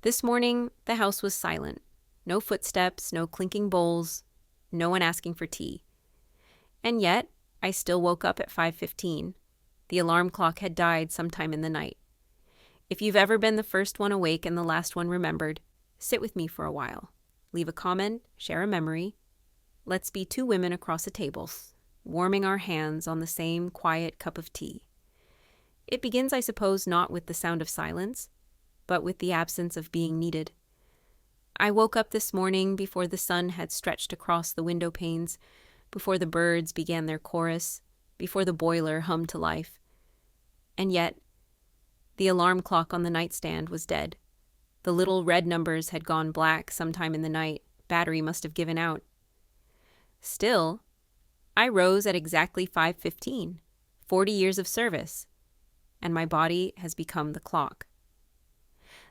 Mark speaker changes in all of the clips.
Speaker 1: This morning, the house was silent. No footsteps, no clinking bowls, no one asking for tea. And yet, I still woke up at 5:15. The alarm clock had died sometime in the night. If you've ever been the first one awake and the last one remembered, sit with me for a while. Leave a comment, share a memory. Let's be two women across a table, warming our hands on the same quiet cup of tea. It begins, I suppose, not with the sound of silence, but with the absence of being needed. I woke up this morning before the sun had stretched across the window panes, before the birds began their chorus, before the boiler hummed to life. And yet, the alarm clock on the nightstand was dead. The little red numbers had gone black sometime in the night. Battery must have given out. Still, I rose at exactly 5:15, 40 years of service, and my body has become the clock.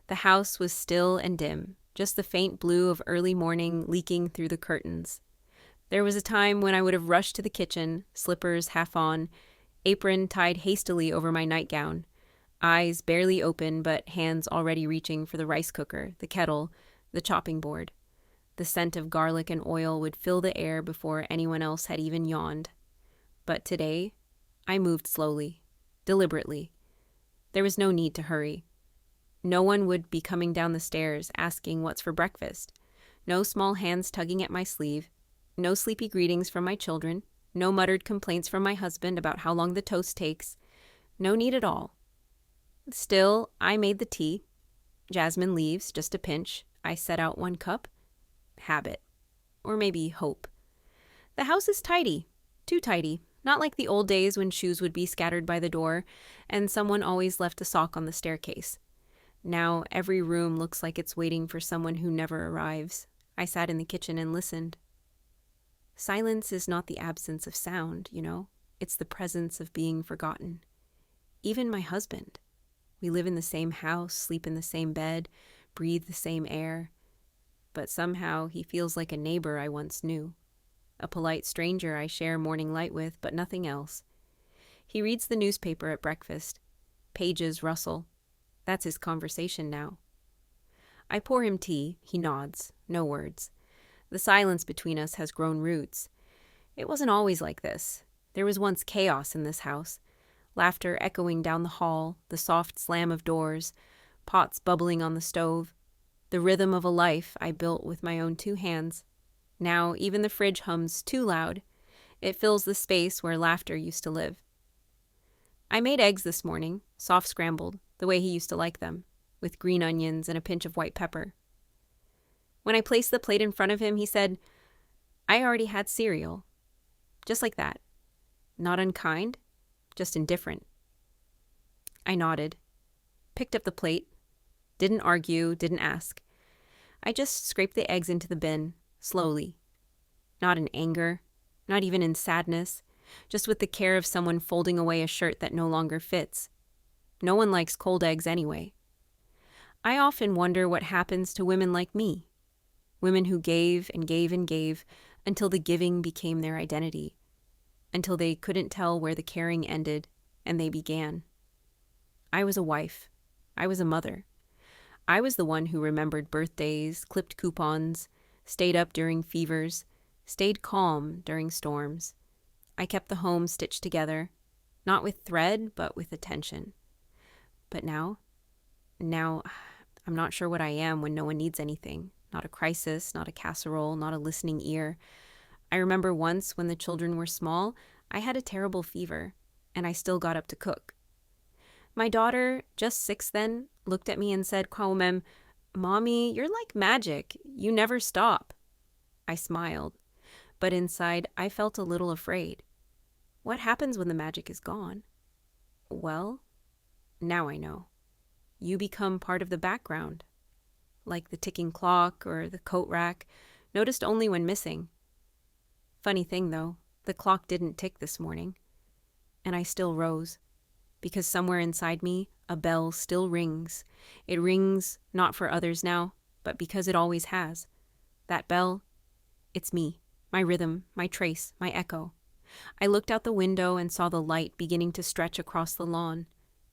Speaker 1: The house was still and dim, just the faint blue of early morning leaking through the curtains. There was a time when I would have rushed to the kitchen, slippers half on, apron tied hastily over my nightgown, eyes barely open but hands already reaching for the rice cooker, the kettle, the chopping board. The scent of garlic and oil would fill the air before anyone else had even yawned. But today, I moved slowly, deliberately. There was no need to hurry. No one would be coming down the stairs asking what's for breakfast. No small hands tugging at my sleeve. No sleepy greetings from my children. No muttered complaints from my husband about how long the toast takes. No need at all. Still, I made the tea. Jasmine leaves, just a pinch. I set out 1 cup. Habit. Or maybe hope. The house is tidy. Too tidy. Not like the old days when shoes would be scattered by the door and someone always left a sock on the staircase. Now every room looks like it's waiting for someone who never arrives. I sat in the kitchen and listened. Silence is not the absence of sound, you know. It's the presence of being forgotten. Even my husband. We live in the same house, sleep in the same bed, breathe the same air. But somehow he feels like a neighbor I once knew. A polite stranger I share morning light with, but nothing else. He reads the newspaper at breakfast. Pages rustle. That's his conversation now. I pour him tea. He nods. No words. The silence between us has grown roots. It wasn't always like this. There was once chaos in this house. Laughter echoing down the hall, the soft slam of doors, pots bubbling on the stove. The rhythm of a life I built with my own 2 hands. Now even the fridge hums too loud. It fills the space where laughter used to live. I made eggs this morning, soft scrambled, the way he used to like them, with green onions and a pinch of white pepper. When I placed the plate in front of him, he said, "I already had cereal." Just like that. Not unkind, just indifferent. I nodded, picked up the plate, didn't argue, didn't ask. I just scraped the eggs into the bin, slowly. Not in anger, not even in sadness, just with the care of someone folding away a shirt that no longer fits. No one likes cold eggs anyway. I often wonder what happens to women like me. Women who gave and gave and gave until the giving became their identity. Until they couldn't tell where the caring ended and they began. I was a wife. I was a mother. I was the one who remembered birthdays, clipped coupons, stayed up during fevers, stayed calm during storms. I kept the home stitched together, not with thread, but with attention. But now I'm not sure what I am when no one needs anything. Not a crisis, not a casserole, not a listening ear. I remember once when the children were small, I had a terrible fever, and I still got up to cook. My daughter, just 6 then, looked at me and said, "Kwaumem, Mommy, you're like magic. You never stop." I smiled, but inside I felt a little afraid. What happens when the magic is gone? Well, now I know. You become part of the background, like the ticking clock or the coat rack, noticed only when missing. Funny thing, though, the clock didn't tick this morning, and I still rose, because somewhere inside me, a bell still rings. It rings not for others now, but because it always has. That bell, it's me, my rhythm, my trace, my echo. I looked out the window and saw the light beginning to stretch across the lawn.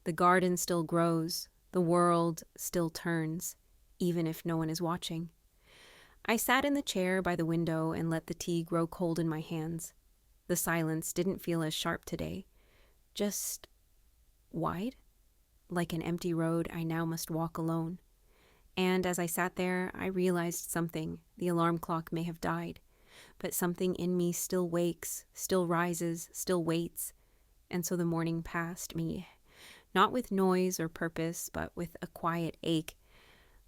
Speaker 1: The garden still grows, the world still turns. even if no one is watching. I sat in the chair by the window and let the tea grow cold in my hands. The silence didn't feel as sharp today, just wide, like an empty road I now must walk alone. And as I sat there, I realized something. The alarm clock may have died, but something in me still wakes, still rises, still waits. And so the morning passed me, not with noise or purpose, but with a quiet ache,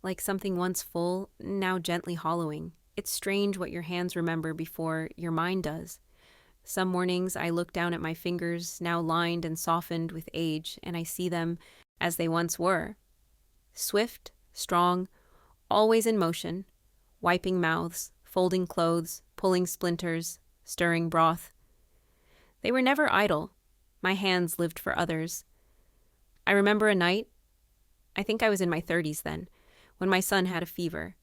Speaker 1: like something once full, now gently hollowing. It's strange what your hands remember before your mind does. Some mornings I look down at my fingers, now lined and softened with age, and I see them as they once were. Swift, strong, always in motion, wiping mouths, folding clothes, pulling splinters, stirring broth. They were never idle. My hands lived for others. I remember a night, I think I was in my 30s then, when my son had a fever.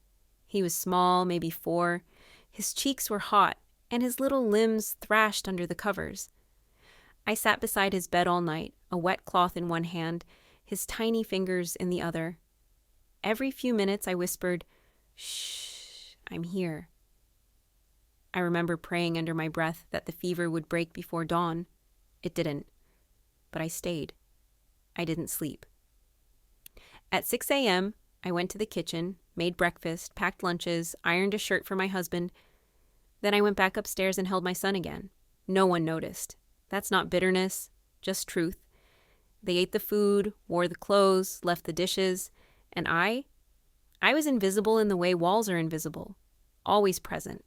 Speaker 1: He was small, maybe 4. His cheeks were hot, and his little limbs thrashed under the covers. I sat beside his bed all night, a wet cloth in one hand, his tiny fingers in the other. Every few minutes I whispered, "Shh, I'm here." I remember praying under my breath that the fever would break before dawn. It didn't, but I stayed. I didn't sleep. At 6 a.m., I went to the kitchen, made breakfast, packed lunches, ironed a shirt for my husband. Then I went back upstairs and held my son again. No one noticed. That's not bitterness, just truth. They ate the food, wore the clothes, left the dishes, and I was invisible in the way walls are invisible. Always present,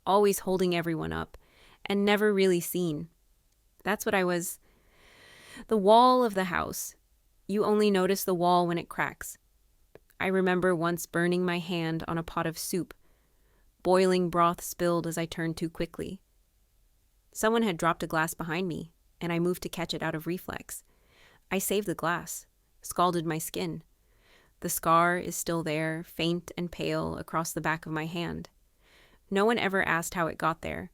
Speaker 1: always holding everyone up, and never really seen. That's what I was. The wall of the house. You only notice the wall when it cracks. I remember once burning my hand on a pot of soup. Boiling broth spilled as I turned too quickly. Someone had dropped a glass behind me, and I moved to catch it out of reflex. I saved the glass, scalded my skin. The scar is still there, faint and pale, across the back of my hand. No one ever asked how it got there,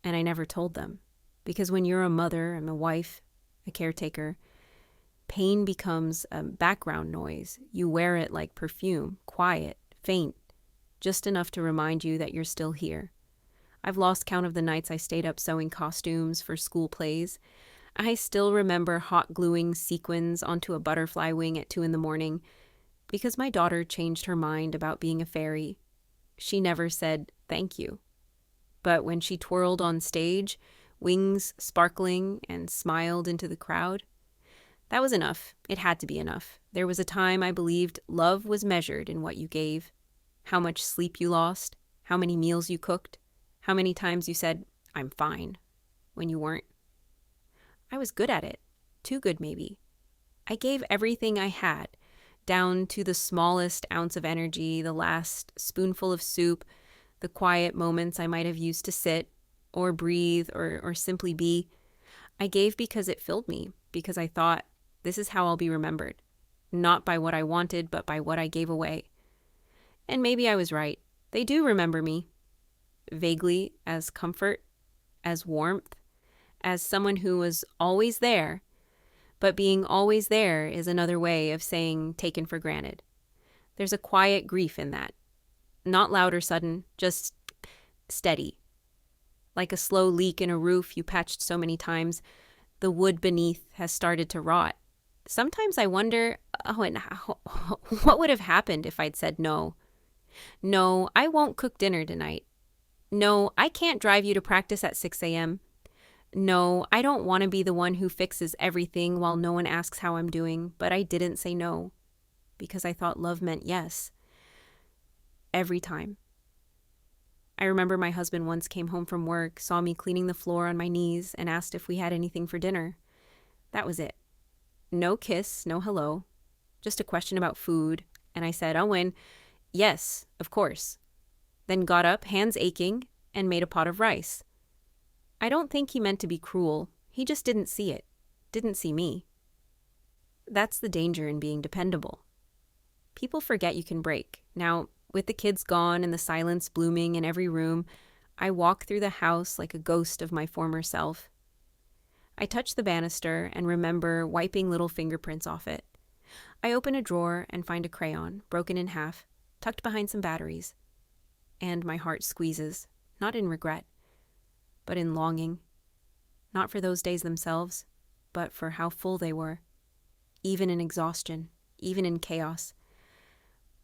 Speaker 1: and I never told them. Because when you're a mother and a wife, a caretaker, pain becomes a background noise. You wear it like perfume, quiet, faint, just enough to remind you that you're still here. I've lost count of the nights I stayed up sewing costumes for school plays. I still remember hot gluing sequins onto a butterfly wing at 2 a.m. because my daughter changed her mind about being a fairy. She never said thank you. But when she twirled on stage, wings sparkling, and smiled into the crowd, that was enough. It had to be enough. There was a time I believed love was measured in what you gave, how much sleep you lost, how many meals you cooked, how many times you said, "I'm fine," when you weren't. I was good at it. Too good, maybe. I gave everything I had, down to the smallest ounce of energy, the last spoonful of soup, the quiet moments I might have used to sit, or breathe, or simply be. I gave because it filled me, because I thought, this is how I'll be remembered. Not by what I wanted, but by what I gave away. And maybe I was right. They do remember me. Vaguely, as comfort, as warmth, as someone who was always there. But being always there is another way of saying taken for granted. There's a quiet grief in that. Not loud or sudden, just steady. Like a slow leak in a roof you patched so many times, the wood beneath has started to rot. Sometimes I wonder, what would have happened if I'd said no? No, I won't cook dinner tonight. No, I can't drive you to practice at 6 a.m. No, I don't want to be the one who fixes everything while no one asks how I'm doing, but I didn't say no, because I thought love meant yes. Every time. I remember my husband once came home from work, saw me cleaning the floor on my knees, and asked if we had anything for dinner. That was it. No kiss, no hello, just a question about food, and I said, "Owen, yes, of course." Then got up, hands aching, and made a pot of rice. I don't think he meant to be cruel. He just didn't see it. Didn't see me. That's the danger in being dependable. People forget you can break. Now, with the kids gone and the silence blooming in every room, I walk through the house like a ghost of my former self. I touch the banister and remember wiping little fingerprints off it. I open a drawer and find a crayon, broken in half, tucked behind some batteries. And my heart squeezes, not in regret, but in longing. Not for those days themselves, but for how full they were. Even in exhaustion, even in chaos.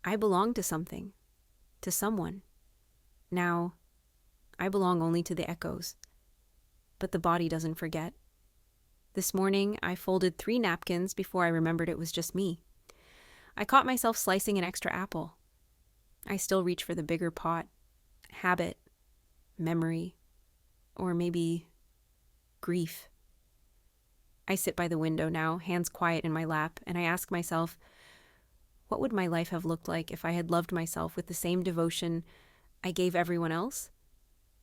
Speaker 1: I belong to something, to someone. Now, I belong only to the echoes. But the body doesn't forget. This morning, I folded 3 napkins before I remembered it was just me. I caught myself slicing an extra apple. I still reach for the bigger pot. Habit, memory, or maybe grief. I sit by the window now, hands quiet in my lap, and I ask myself, what would my life have looked like if I had loved myself with the same devotion I gave everyone else?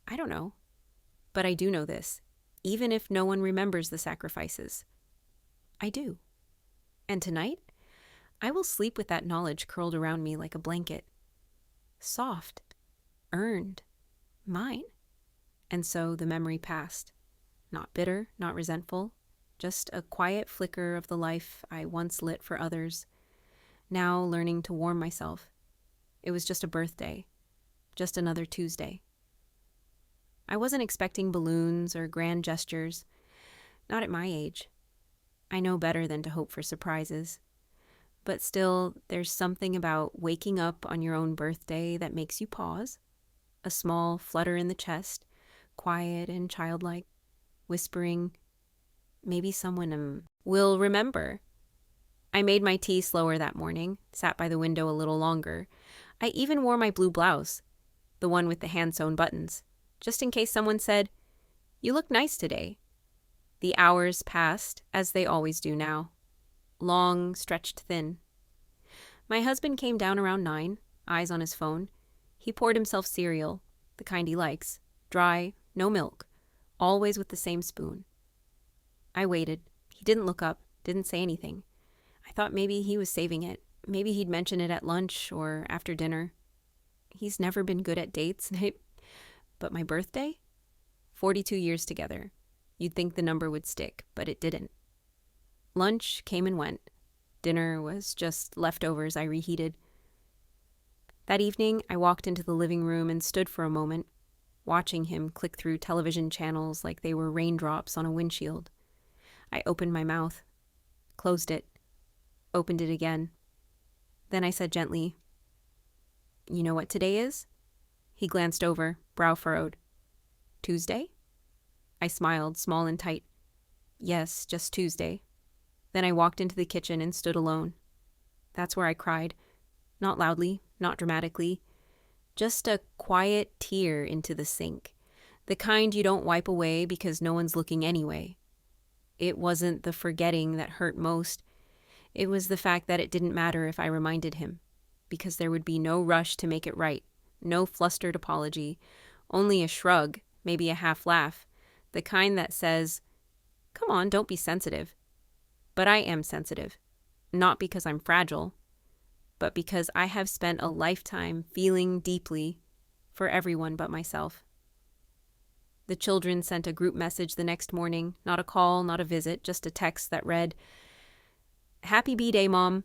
Speaker 1: I don't know. But I do know this. Even if no one remembers the sacrifices, I do. And tonight, I will sleep with that knowledge curled around me like a blanket. Soft, earned, mine. And so the memory passed. Not bitter, not resentful, just a quiet flicker of the life I once lit for others, now learning to warm myself. It was just a birthday, just another Tuesday. I wasn't expecting balloons or grand gestures, not at my age. I know better than to hope for surprises. But still, there's something about waking up on your own birthday that makes you pause, a small flutter in the chest, quiet and childlike, whispering, maybe someone will remember. I made my tea slower that morning, sat by the window a little longer. I even wore my blue blouse, the one with the hand-sewn buttons, just in case someone said, "You look nice today." The hours passed, as they always do now. Long, stretched thin. My husband came down around 9, eyes on his phone. He poured himself cereal, the kind he likes, dry, no milk, always with the same spoon. I waited. He didn't look up, didn't say anything. I thought maybe he was saving it. Maybe he'd mention it at lunch or after dinner. He's never been good at dates. But my birthday? 42 years together. You'd think the number would stick, but it didn't. Lunch came and went. Dinner was just leftovers I reheated. That evening, I walked into the living room and stood for a moment, watching him click through television channels like they were raindrops on a windshield. I opened my mouth, closed it, opened it again. Then I said gently, "You know what today is?" He glanced over, brow furrowed. "Tuesday?" I smiled, small and tight. "Yes, just Tuesday." Then I walked into the kitchen and stood alone. That's where I cried. Not loudly, not dramatically. Just a quiet tear into the sink. The kind you don't wipe away because no one's looking anyway. It wasn't the forgetting that hurt most. It was the fact that it didn't matter if I reminded him, because there would be no rush to make it right, no flustered apology, only a shrug, maybe a half laugh, the kind that says, "Come on, don't be sensitive." But I am sensitive, not because I'm fragile, but because I have spent a lifetime feeling deeply for everyone but myself. The children sent a group message the next morning, not a call, not a visit, just a text that read, "Happy B-Day, Mom."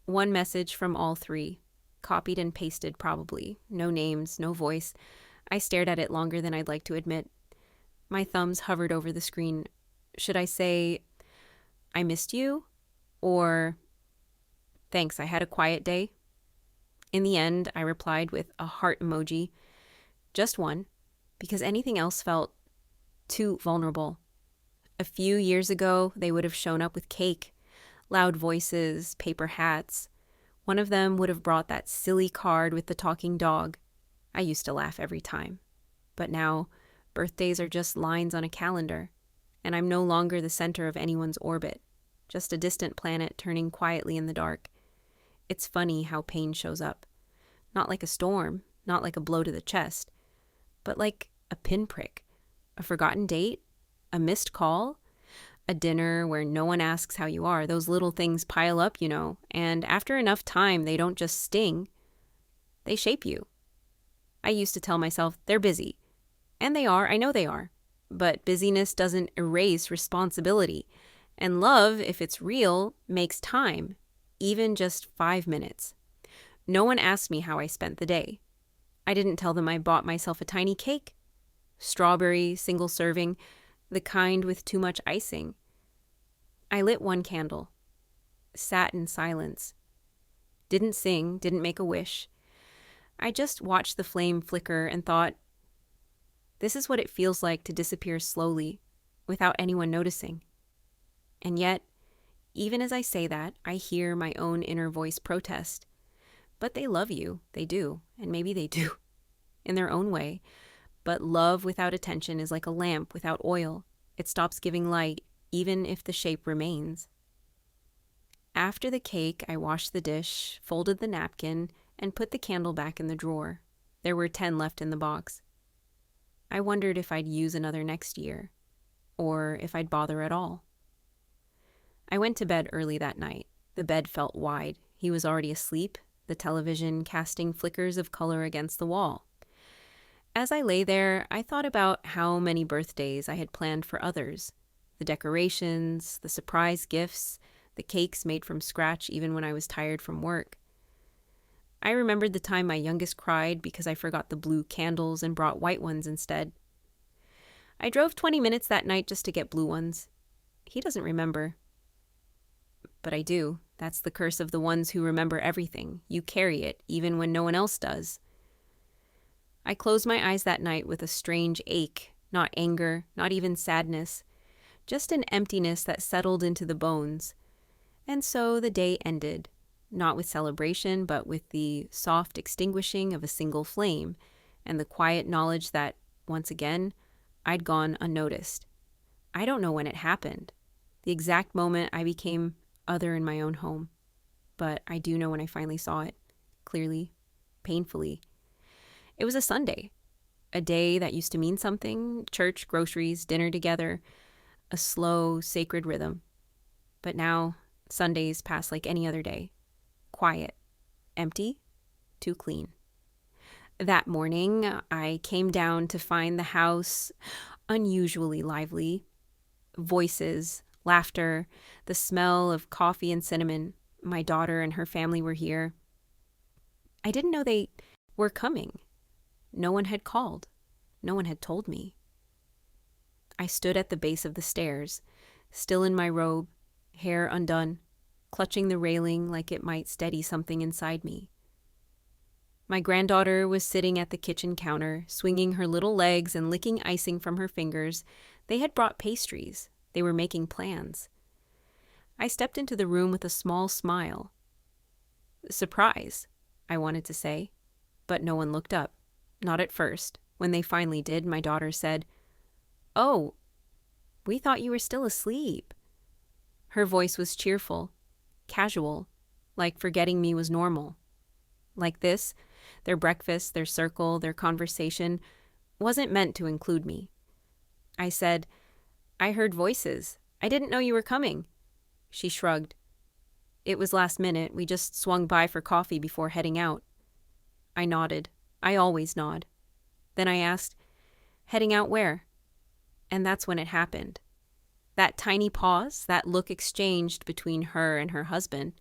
Speaker 1: One message from all 3, copied and pasted probably, no names, no voice. I stared at it longer than I'd like to admit. My thumbs hovered over the screen. Should I say, "I missed you," or "Thanks, I had a quiet day"? In the end, I replied with a heart emoji. Just one, because anything else felt too vulnerable. A few years ago, they would have shown up with cake, loud voices, paper hats. One of them would have brought that silly card with the talking dog. I used to laugh every time. But now, birthdays are just lines on a calendar, and I'm no longer the center of anyone's orbit, just a distant planet turning quietly in the dark. It's funny how pain shows up. Not like a storm, not like a blow to the chest, but like a pinprick, a forgotten date, a missed call, a dinner where no one asks how you are. Those little things pile up, and after enough time, they don't just sting. They shape you. I used to tell myself they're busy. And they are, I know they are. But busyness doesn't erase responsibility. And love, if it's real, makes time, even just 5 minutes. No one asked me how I spent the day. I didn't tell them I bought myself a tiny cake. Strawberry, single serving, the kind with too much icing. I lit one candle, sat in silence. Didn't sing, didn't make a wish. I just watched the flame flicker and thought, this is what it feels like to disappear slowly, without anyone noticing. And yet, even as I say that, I hear my own inner voice protest. But they love you, they do, and maybe they do, in their own way. But love without attention is like a lamp without oil. It stops giving light, even if the shape remains. After the cake, I washed the dish, folded the napkin, and put the candle back in the drawer. There were 10 left in the box. I wondered if I'd use another next year, or if I'd bother at all. I went to bed early that night. The bed felt wide. He was already asleep, the television casting flickers of color against the wall. As I lay there, I thought about how many birthdays I had planned for others. The decorations, the surprise gifts, the cakes made from scratch even when I was tired from work. I remembered the time my youngest cried because I forgot the blue candles and brought white ones instead. I drove 20 minutes that night just to get blue ones. He doesn't remember. But I do. That's the curse of the ones who remember everything. You carry it, even when no one else does. I closed my eyes that night with a strange ache, not anger, not even sadness, just an emptiness that settled into the bones. And so the day ended, not with celebration, but with the soft extinguishing of a single flame, and the quiet knowledge that, once again, I'd gone unnoticed. I don't know when it happened, the exact moment I became other in my own home, but I do know when I finally saw it, clearly, painfully. It was a Sunday, a day that used to mean something, church, groceries, dinner together, a slow, sacred rhythm. But now, Sundays pass like any other day. Quiet, empty, too clean. That morning, I came down to find the house unusually lively. Voices, laughter, the smell of coffee and cinnamon. My daughter and her family were here. I didn't know they were coming. No one had called. No one had told me. I stood at the base of the stairs, still in my robe, hair undone, clutching the railing like it might steady something inside me. My granddaughter was sitting at the kitchen counter, swinging her little legs and licking icing from her fingers. They had brought pastries. They were making plans. I stepped into the room with a small smile. Surprise, I wanted to say, but no one looked up. Not at first. When they finally did, my daughter said, "Oh, we thought you were still asleep." Her voice was cheerful, casual, like forgetting me was normal. Like this, their breakfast, their circle, their conversation wasn't meant to include me. I said, "I heard voices. I didn't know you were coming." She shrugged. "It was last minute. We just swung by for coffee before heading out." I nodded. I always nod. Then I asked, "Heading out where?" And that's when it happened. That tiny pause, that look exchanged between her and her husband.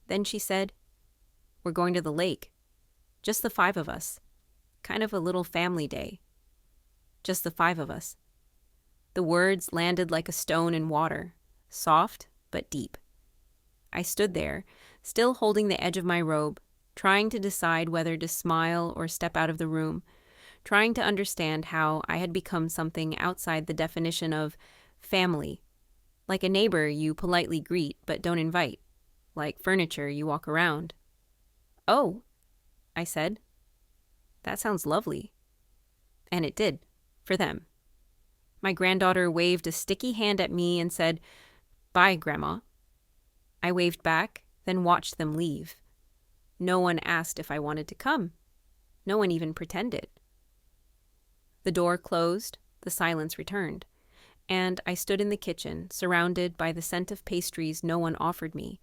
Speaker 1: Then she said, "We're going to the lake. Just the 5 of us. Kind of a little family day. Just the 5 of us." The words landed like a stone in water, soft but deep. I stood there, still holding the edge of my robe, trying to decide whether to smile or step out of the room, trying to understand how I had become something outside the definition of family, like a neighbor you politely greet but don't invite, like furniture you walk around. "Oh," I said. "That sounds lovely." And it did, for them. My granddaughter waved a sticky hand at me and said, "Bye, Grandma." I waved back, then watched them leave. No one asked if I wanted to come. No one even pretended. The door closed, the silence returned, and I stood in the kitchen, surrounded by the scent of pastries no one offered me,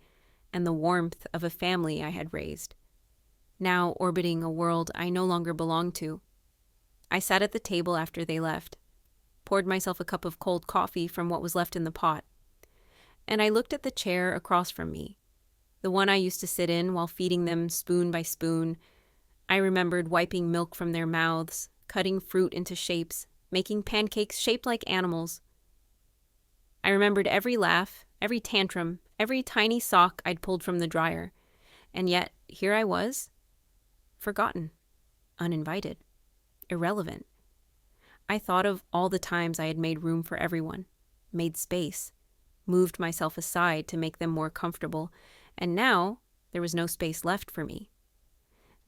Speaker 1: and the warmth of a family I had raised, now orbiting a world I no longer belonged to. I sat at the table after they left, poured myself a cup of cold coffee from what was left in the pot, and I looked at the chair across from me. the one I used to sit in while feeding them spoon by spoon. I remembered wiping milk from their mouths, cutting fruit into shapes, making pancakes shaped like animals. I remembered every laugh, every tantrum, every tiny sock I'd pulled from the dryer. And yet, here I was, forgotten, uninvited, irrelevant. I thought of all the times I had made room for everyone, made space, moved myself aside to make them more comfortable, and now there was no space left for me.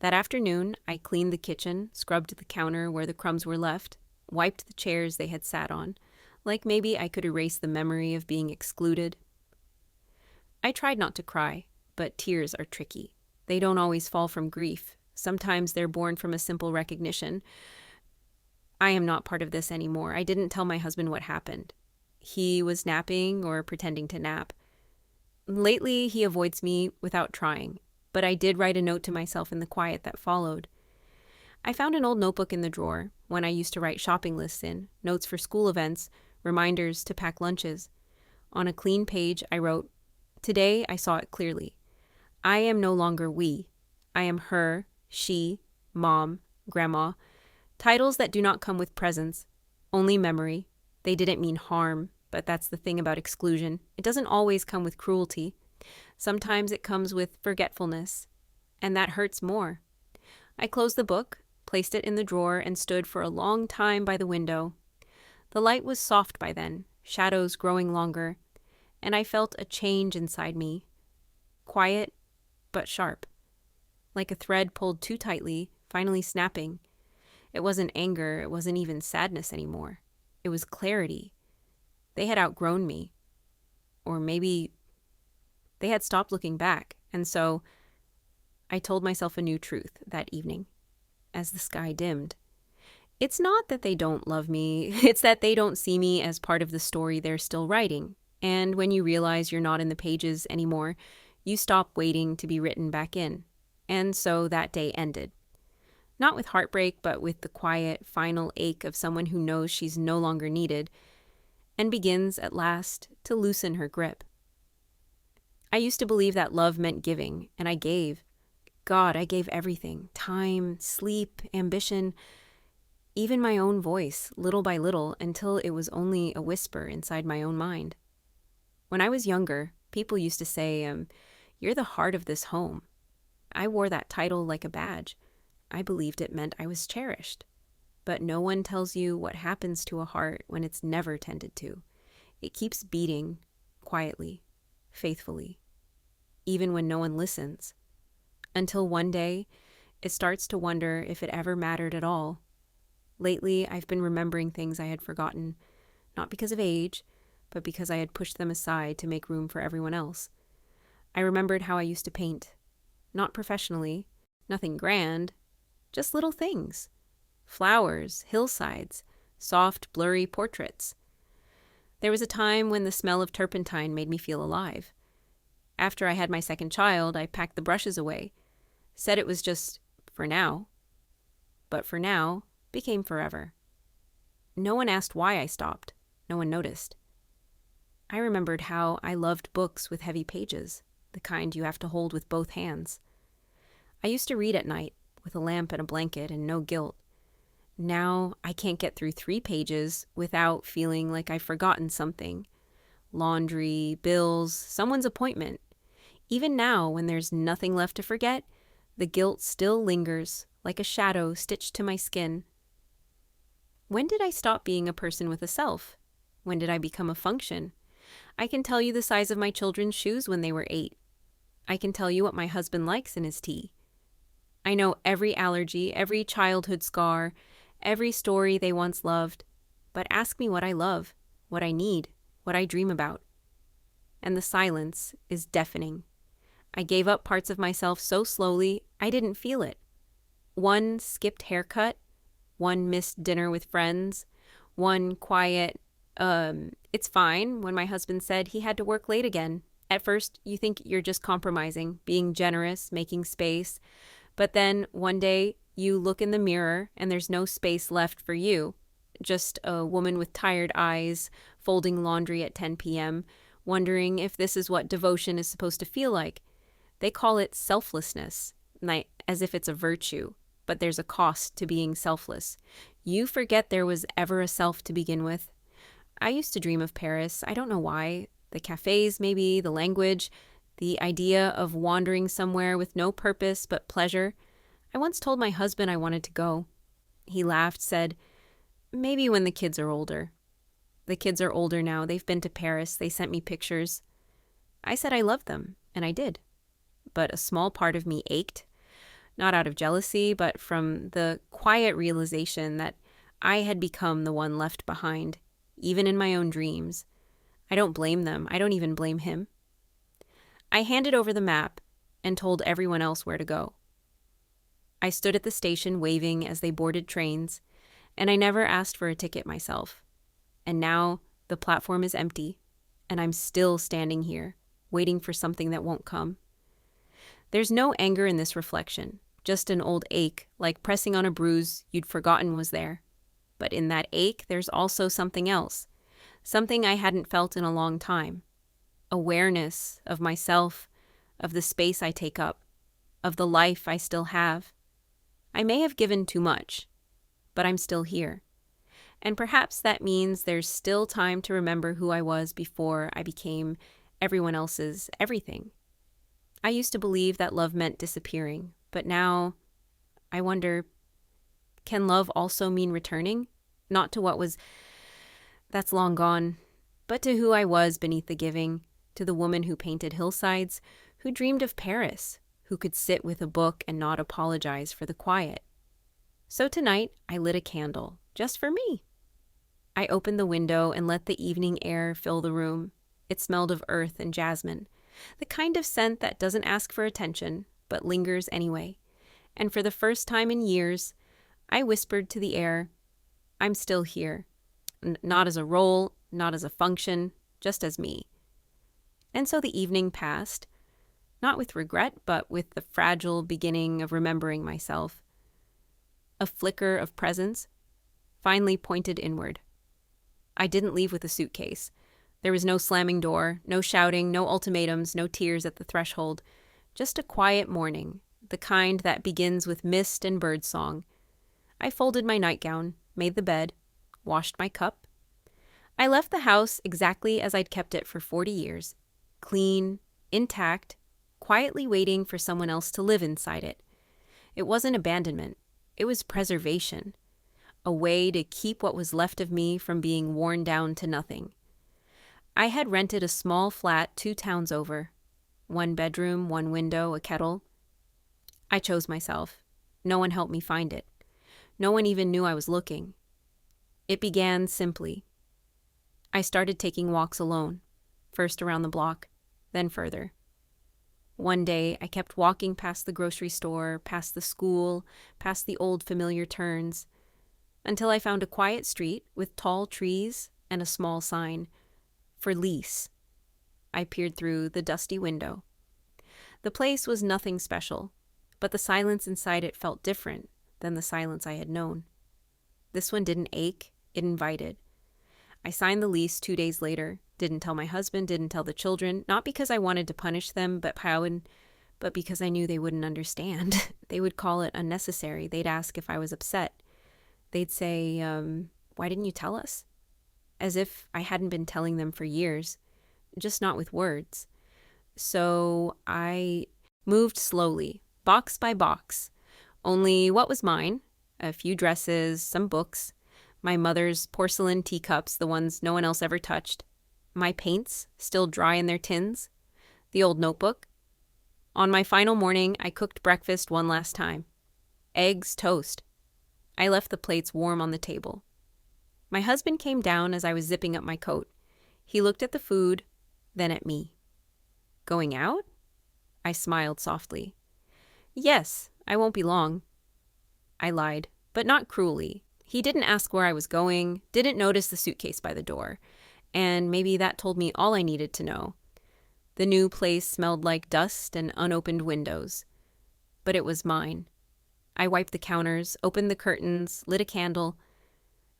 Speaker 1: That afternoon, I cleaned the kitchen, scrubbed the counter where the crumbs were left, wiped the chairs they had sat on, like maybe I could erase the memory of being excluded. I tried not to cry, but tears are tricky. They don't always fall from grief. Sometimes they're born from a simple recognition. I am not part of this anymore. I didn't tell my husband what happened. He was napping or pretending to nap. Lately, he avoids me without trying, but I did write a note to myself in the quiet that followed. I found an old notebook in the drawer, one I used to write shopping lists in, notes for school events, reminders to pack lunches. On a clean page, I wrote, "Today I saw it clearly. I am no longer we. I am her, she, mom, grandma. Titles that do not come with presence, only memory. They didn't mean harm, but that's the thing about exclusion. It doesn't always come with cruelty. Sometimes it comes with forgetfulness, and that hurts more." I closed the book, placed it in the drawer, and stood for a long time by the window. The light was soft by then, shadows growing longer, and I felt a change inside me. Quiet, but sharp. Like a thread pulled too tightly, finally snapping. It wasn't anger, it wasn't even sadness anymore. It was clarity. They had outgrown me. Or maybe they had stopped looking back, and so I told myself a new truth that evening, as the sky dimmed. It's not that they don't love me, it's that they don't see me as part of the story they're still writing. And when you realize you're not in the pages anymore, you stop waiting to be written back in. And so that day ended. Not with heartbreak, but with the quiet, final ache of someone who knows she's no longer needed, and begins, at last, to loosen her grip. I used to believe that love meant giving, and I gave. God, I gave everything. Time, sleep, ambition, even my own voice, little by little, until it was only a whisper inside my own mind. When I was younger, people used to say, "You're the heart of this home." I wore that title like a badge. I believed it meant I was cherished. But no one tells you what happens to a heart when it's never tended to. It keeps beating, quietly, faithfully, even when no one listens. Until one day, it starts to wonder if it ever mattered at all. Lately, I've been remembering things I had forgotten, not because of age, but because I had pushed them aside to make room for everyone else. I remembered how I used to paint. Not professionally, nothing grand, just little things. Flowers, hillsides, soft, blurry portraits. There was a time when the smell of turpentine made me feel alive. After I had my second child, I packed the brushes away, said it was just for now. But for now became forever. No one asked why I stopped. No one noticed. I remembered how I loved books with heavy pages, the kind you have to hold with both hands. I used to read at night, with a lamp and a blanket and no guilt. Now I can't get through 3 pages without feeling like I've forgotten something. Laundry, bills, someone's appointment. Even now, when there's nothing left to forget, the guilt still lingers, like a shadow stitched to my skin. When did I stop being a person with a self? When did I become a function? I can tell you the size of my children's shoes when they were 8. I can tell you what my husband likes in his tea. I know every allergy, every childhood scar, every story they once loved. But ask me what I love, what I need, what I dream about. And the silence is deafening. I gave up parts of myself so slowly, I didn't feel it. One skipped haircut, one missed dinner with friends, one quiet, it's fine, when my husband said he had to work late again. At first, you think you're just compromising, being generous, making space. But then one day you look in the mirror and there's no space left for you. Just a woman with tired eyes, folding laundry at 10 p.m., wondering if this is what devotion is supposed to feel like. They call it selflessness, as if it's a virtue, but there's a cost to being selfless. You forget there was ever a self to begin with. I used to dream of Paris. I don't know why. The cafes, maybe, the language, the idea of wandering somewhere with no purpose but pleasure. I once told my husband I wanted to go. He laughed, said, "Maybe when the kids are older." The kids are older now. They've been to Paris. They sent me pictures. I said I loved them, and I did. But a small part of me ached, not out of jealousy, but from the quiet realization that I had become the one left behind, even in my own dreams. I don't blame them. I don't even blame him. I handed over the map and told everyone else where to go. I stood at the station waving as they boarded trains, and I never asked for a ticket myself. And now the platform is empty, and I'm still standing here, waiting for something that won't come. There's no anger in this reflection, just an old ache, like pressing on a bruise you'd forgotten was there. But in that ache, there's also something else, something I hadn't felt in a long time. Awareness of myself, of the space I take up, of the life I still have. I may have given too much, but I'm still here. And perhaps that means there's still time to remember who I was before I became everyone else's everything. I used to believe that love meant disappearing, but now I wonder, can love also mean returning? Not to what was, that's long gone, but to who I was beneath the giving, to the woman who painted hillsides, who dreamed of Paris, who could sit with a book and not apologize for the quiet. So tonight, I lit a candle, just for me. I opened the window and let the evening air fill the room. It smelled of earth and jasmine, the kind of scent that doesn't ask for attention, but lingers anyway. And for the first time in years, I whispered to the air, "I'm still here." Not as a role, not as a function, just as me. And so the evening passed, not with regret, but with the fragile beginning of remembering myself. A flicker of presence finally pointed inward. I didn't leave with a suitcase. There was no slamming door, no shouting, no ultimatums, no tears at the threshold. Just a quiet morning, the kind that begins with mist and birdsong. I folded my nightgown, made the bed, washed my cup. I left the house exactly as I'd kept it for 40 years, clean, intact, quietly waiting for someone else to live inside it. It wasn't abandonment. It was preservation. A way to keep what was left of me from being worn down to nothing. I had rented a small flat 2 towns over. 1 bedroom, 1 window, a kettle. I chose myself. No one helped me find it. No one even knew I was looking. It began simply. I started taking walks alone, first around the block, then further. One day, I kept walking past the grocery store, past the school, past the old familiar turns, until I found a quiet street with tall trees and a small sign, "For lease." I peered through the dusty window. The place was nothing special, but the silence inside it felt different than the silence I had known. This one didn't ache, it invited. I signed the lease 2 days later, didn't tell my husband, didn't tell the children, not because I wanted to punish them, but because I knew they wouldn't understand. They would call it unnecessary. They'd ask if I was upset. They'd say, "Why didn't you tell us?" As if I hadn't been telling them for years, just not with words. So I moved slowly, box by box. Only what was mine, a few dresses, some books, my mother's porcelain teacups, the ones no one else ever touched, my paints, still dry in their tins, the old notebook. On my final morning, I cooked breakfast one last time. Eggs, toast. I left the plates warm on the table. My husband came down as I was zipping up my coat. He looked at the food, then at me. "Going out?" I smiled softly. "Yes, I won't be long." I lied, but not cruelly. He didn't ask where I was going, didn't notice the suitcase by the door, and maybe that told me all I needed to know. The new place smelled like dust and unopened windows. But it was mine. I wiped the counters, opened the curtains, lit a candle.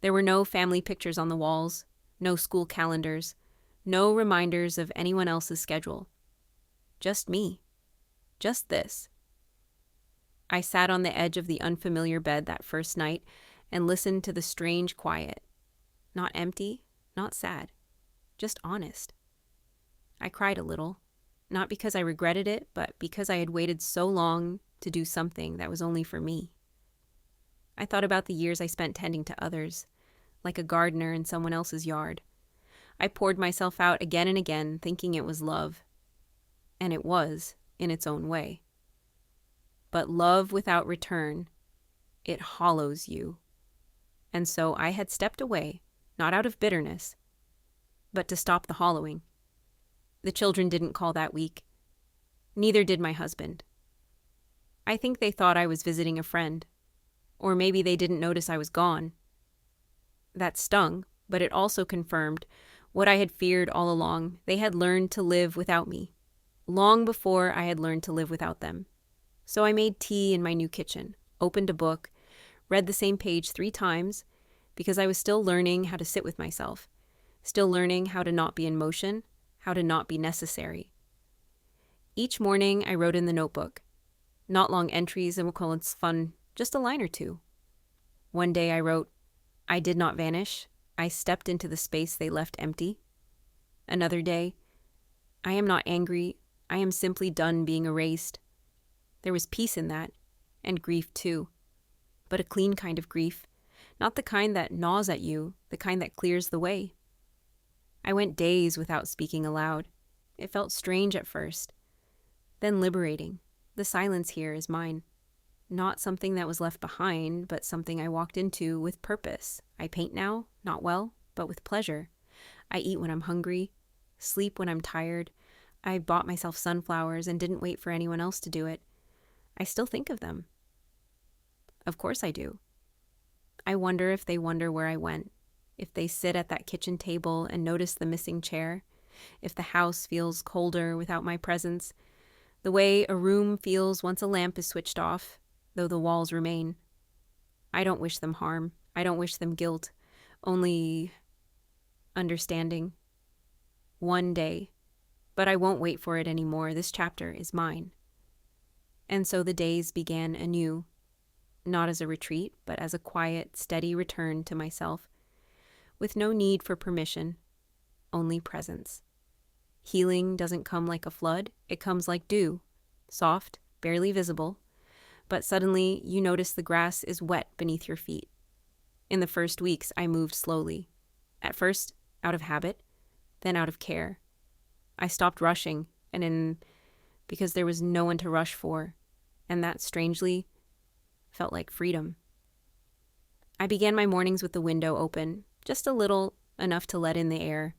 Speaker 1: There were no family pictures on the walls, no school calendars, no reminders of anyone else's schedule. Just me. Just this. I sat on the edge of the unfamiliar bed that first night and listened to the strange quiet. Not empty, not sad, just honest. I cried a little, not because I regretted it, but because I had waited so long to do something that was only for me. I thought about the years I spent tending to others, like a gardener in someone else's yard. I poured myself out again and again, thinking it was love. And it was, in its own way. But love without return, it hollows you. And so I had stepped away, not out of bitterness, but to stop the hollowing. The children didn't call that week. Neither did my husband. I think they thought I was visiting a friend. Or maybe they didn't notice I was gone. That stung, but it also confirmed what I had feared all along. They had learned to live without me, long before I had learned to live without them. So I made tea in my new kitchen, opened a book, read the same page 3 times, because I was still learning how to sit with myself, still learning how to not be in motion, how to not be necessary. Each morning I wrote in the notebook, not long entries and it's fun, just a line or 2. One day I wrote, I did not vanish, I stepped into the space they left empty. Another day, I am not angry, I am simply done being erased. There was peace in that, and grief too. But a clean kind of grief, not the kind that gnaws at you, the kind that clears the way. I went days without speaking aloud. It felt strange at first, then liberating. The silence here is mine. Not something that was left behind, but something I walked into with purpose. I paint now, not well, but with pleasure. I eat when I'm hungry, sleep when I'm tired. I bought myself sunflowers and didn't wait for anyone else to do it. I still think of them. Of course I do. I wonder if they wonder where I went, if they sit at that kitchen table and notice the missing chair, if the house feels colder without my presence, the way a room feels once a lamp is switched off, though the walls remain. I don't wish them harm. I don't wish them guilt. Only understanding. One day. But I won't wait for it anymore. This chapter is mine. And so the days began anew, not as a retreat, but as a quiet, steady return to myself, with no need for permission, only presence. Healing doesn't come like a flood, it comes like dew, soft, barely visible, but suddenly you notice the grass is wet beneath your feet. In the first weeks, I moved slowly. At first, out of habit, then out of care. I stopped rushing, because there was no one to rush for, and that, strangely, felt like freedom. I began my mornings with the window open, just a little, enough to let in the air.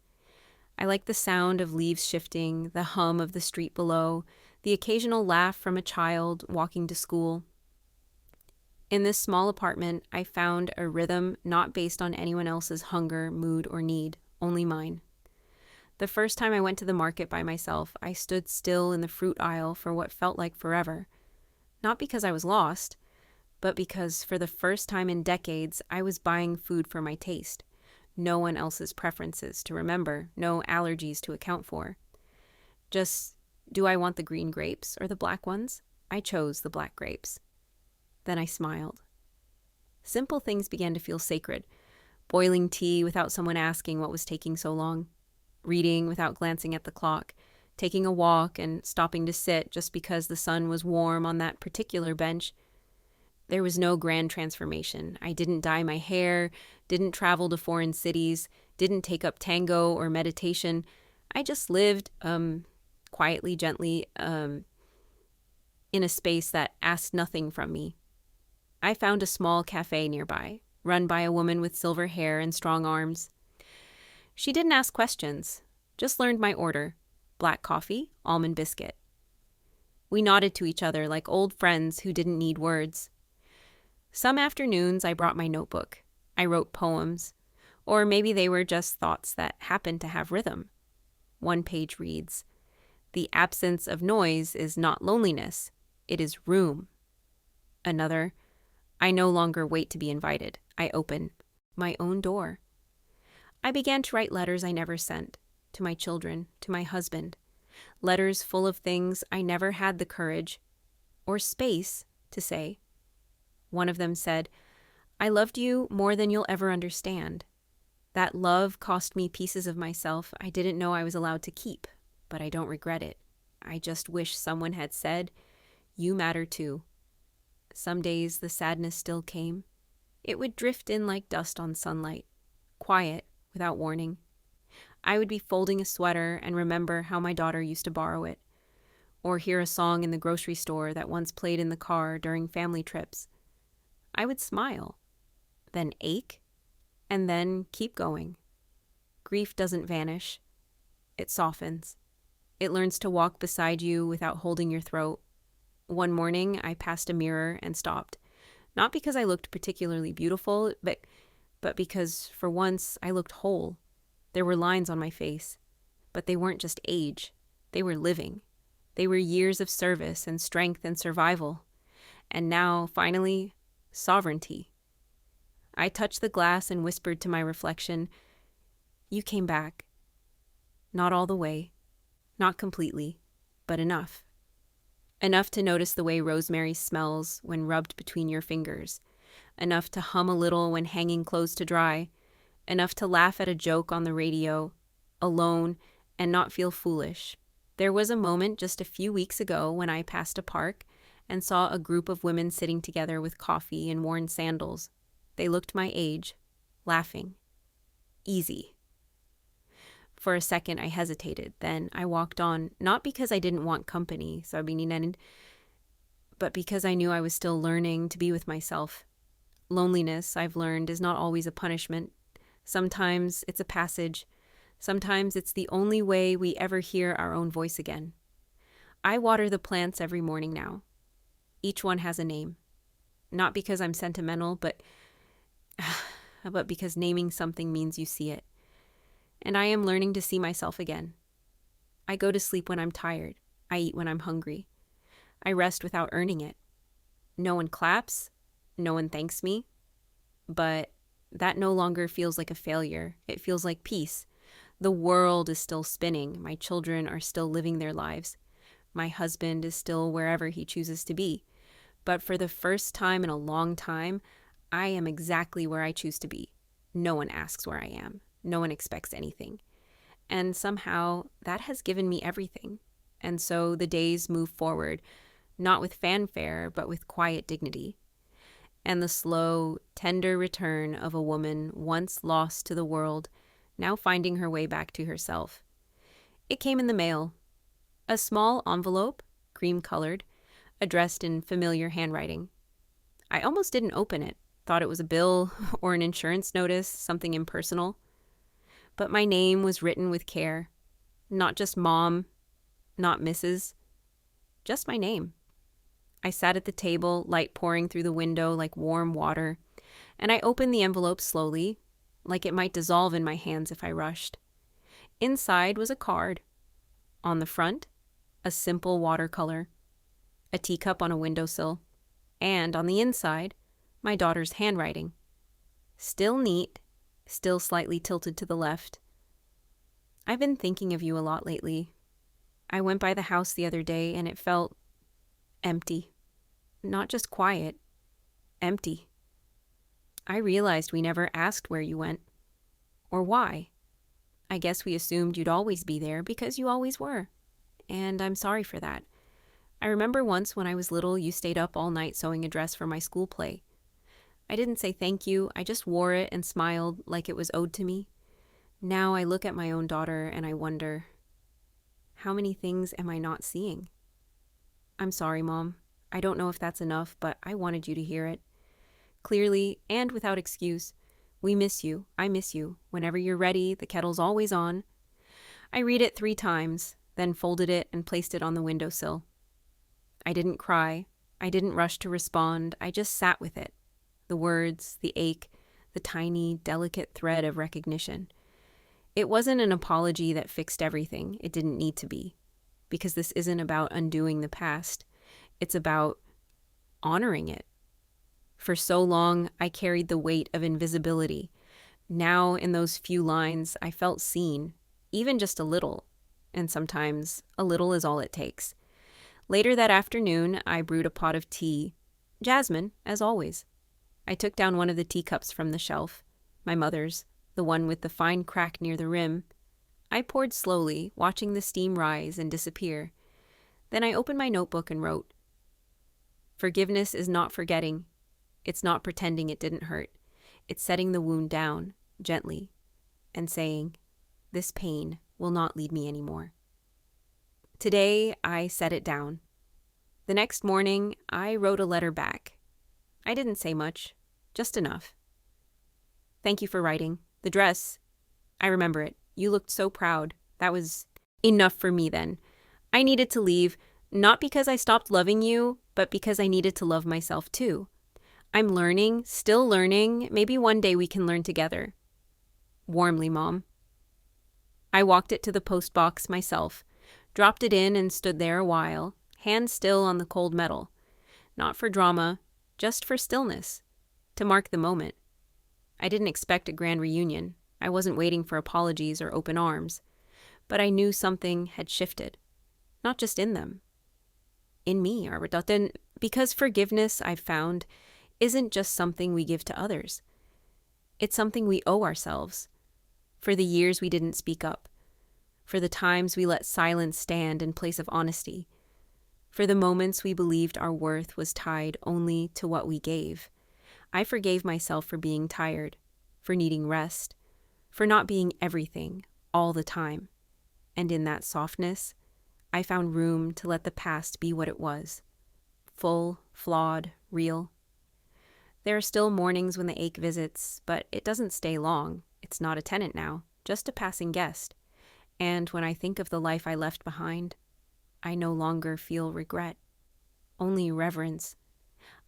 Speaker 1: I liked the sound of leaves shifting, the hum of the street below, the occasional laugh from a child walking to school. In this small apartment, I found a rhythm not based on anyone else's hunger, mood, or need, only mine. The first time I went to the market by myself, I stood still in the fruit aisle for what felt like forever. Not because I was lost, but because for the first time in decades, I was buying food for my taste. No one else's preferences to remember, no allergies to account for. Just, do I want the green grapes or the black ones? I chose the black grapes. Then I smiled. Simple things began to feel sacred. Boiling tea without someone asking what was taking so long. Reading without glancing at the clock. Taking a walk and stopping to sit just because the sun was warm on that particular bench. There was no grand transformation. I didn't dye my hair, didn't travel to foreign cities, didn't take up tango or meditation. I just lived, quietly, gently, in a space that asked nothing from me. I found a small cafe nearby, run by a woman with silver hair and strong arms. She didn't ask questions, just learned my order. Black coffee, almond biscuit. We nodded to each other like old friends who didn't need words. Some afternoons I brought my notebook. I wrote poems, or maybe they were just thoughts that happened to have rhythm. One page reads, "The absence of noise is not loneliness, it is room." Another, "I no longer wait to be invited. I open my own door." I began to write letters I never sent, to my children, to my husband. letters full of things I never had the courage or space to say. One of them said, "I loved you more than you'll ever understand. That love cost me pieces of myself I didn't know I was allowed to keep, but I don't regret it. I just wish someone had said, 'You matter too.'" Some days the sadness still came. It would drift in like dust on sunlight, quiet, without warning. I would be folding a sweater and remember how my daughter used to borrow it, or hear a song in the grocery store that once played in the car during family trips. I would smile, then ache, and then keep going. Grief doesn't vanish. It softens. It learns to walk beside you without holding your throat. One morning, I passed a mirror and stopped. Not because I looked particularly beautiful, but because, for once, I looked whole. There were lines on my face, but they weren't just age. They were living. They were years of service and strength and survival. And now, finally, sovereignty. I touched the glass and whispered to my reflection, "You came back. Not all the way. Not completely, but enough. Enough to notice the way rosemary smells when rubbed between your fingers. Enough to hum a little when hanging clothes to dry. Enough to laugh at a joke on the radio, alone, and not feel foolish. There was a moment just a few weeks ago when I passed a park and saw a group of women sitting together with coffee and worn sandals. They looked my age, laughing. Easy. For a second, I hesitated. Then I walked on, not because I didn't want company, but because I knew I was still learning to be with myself. Loneliness, I've learned, is not always a punishment. Sometimes it's a passage. Sometimes it's the only way we ever hear our own voice again. I water the plants every morning now. Each one has a name. Not because I'm sentimental, but because naming something means you see it. And I am learning to see myself again. I go to sleep when I'm tired. I eat when I'm hungry. I rest without earning it. No one claps. No one thanks me. But that no longer feels like a failure. It feels like peace. The world is still spinning. My children are still living their lives. My husband is still wherever he chooses to be. But for the first time in a long time, I am exactly where I choose to be. No one asks where I am. No one expects anything. And somehow that has given me everything. And so the days move forward, not with fanfare, but with quiet dignity. And the slow, tender return of a woman once lost to the world, now finding her way back to herself. It came in the mail. A small envelope, cream-colored, addressed in familiar handwriting. I almost didn't open it, thought it was a bill or an insurance notice, something impersonal. But my name was written with care. Not just Mom, not Mrs., just my name. I sat at the table, light pouring through the window like warm water, and I opened the envelope slowly, like it might dissolve in my hands if I rushed. Inside was a card. On the front, a simple watercolor, a teacup on a windowsill, and on the inside, my daughter's handwriting. Still neat, still slightly tilted to the left. "I've been thinking of you a lot lately. I went by the house the other day and it felt empty. Not just quiet, empty. I realized we never asked where you went or why. I guess we assumed you'd always be there because you always were. And I'm sorry for that. I remember once when I was little, you stayed up all night sewing a dress for my school play. I didn't say thank you. I just wore it and smiled like it was owed to me. Now I look at my own daughter and I wonder, how many things am I not seeing? I'm sorry, Mom. I don't know if that's enough, but I wanted you to hear it. Clearly and without excuse, we miss you. I miss you. Whenever you're ready, the kettle's always on. I read it 3 times, then folded it and placed it on the windowsill. I didn't cry. I didn't rush to respond. I just sat with it. The words, the ache, the tiny, delicate thread of recognition. It wasn't an apology that fixed everything. It didn't need to be. Because this isn't about undoing the past. It's about honoring it. For so long, I carried the weight of invisibility. Now, in those few lines, I felt seen, even just a little. and sometimes a little is all it takes. Later that afternoon, I brewed a pot of tea. Jasmine, as always. I took down one of the teacups from the shelf, my mother's, the one with the fine crack near the rim. I poured slowly, watching the steam rise and disappear. Then I opened my notebook and wrote, "Forgiveness is not forgetting. It's not pretending it didn't hurt. It's setting the wound down, gently, and saying, 'This pain will not lead me anymore.'" Today, I set it down. The next morning, I wrote a letter back. I didn't say much, just enough. "Thank you for writing. The dress, I remember it. You looked so proud. That was enough for me then. I needed to leave, not because I stopped loving you, but because I needed to love myself too. I'm learning, still learning. Maybe one day we can learn together. Warmly, Mom." I walked it to the post box myself, dropped it in and stood there a while, hand still on the cold metal. Not for drama, just for stillness, to mark the moment. I didn't expect a grand reunion. I wasn't waiting for apologies or open arms. But I knew something had shifted. Not just in them. In me, Arvidatan, because forgiveness, I've found, isn't just something we give to others. It's something we owe ourselves. For the years we didn't speak up. For the times we let silence stand in place of honesty. For the moments we believed our worth was tied only to what we gave. I forgave myself for being tired, for needing rest, for not being everything, all the time. And in that softness, I found room to let the past be what it was. Full, flawed, real. There are still mornings when the ache visits, but it doesn't stay long. It's not a tenant now, just a passing guest. And when I think of the life I left behind, I no longer feel regret, only reverence.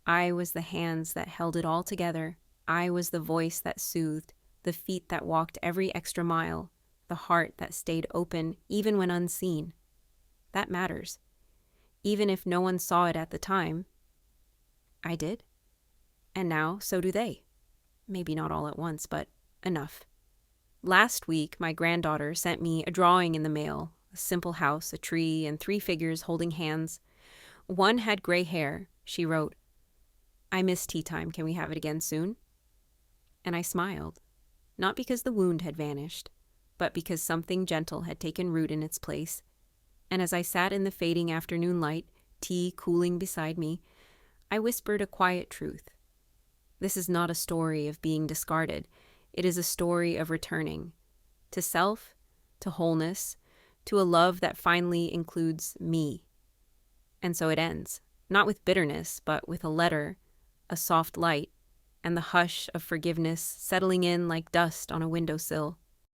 Speaker 1: I was the hands that held it all together. I was the voice that soothed, the feet that walked every extra mile, the heart that stayed open even when unseen. That matters. Even if no one saw it at the time, I did. And now, so do they. Maybe not all at once, but enough. Last week, my granddaughter sent me a drawing in the mail, a simple house, a tree, and 3 figures holding hands. One had gray hair. She wrote, "I miss tea time. Can we have it again soon?" And I smiled, not because the wound had vanished, but because something gentle had taken root in its place. And as I sat in the fading afternoon light, tea cooling beside me, I whispered a quiet truth. This is not a story of being discarded. It is a story of returning. To self, to wholeness, to a love that finally includes me. And so it ends, not with bitterness, but with a letter, a soft light, and the hush of forgiveness settling in like dust on a windowsill.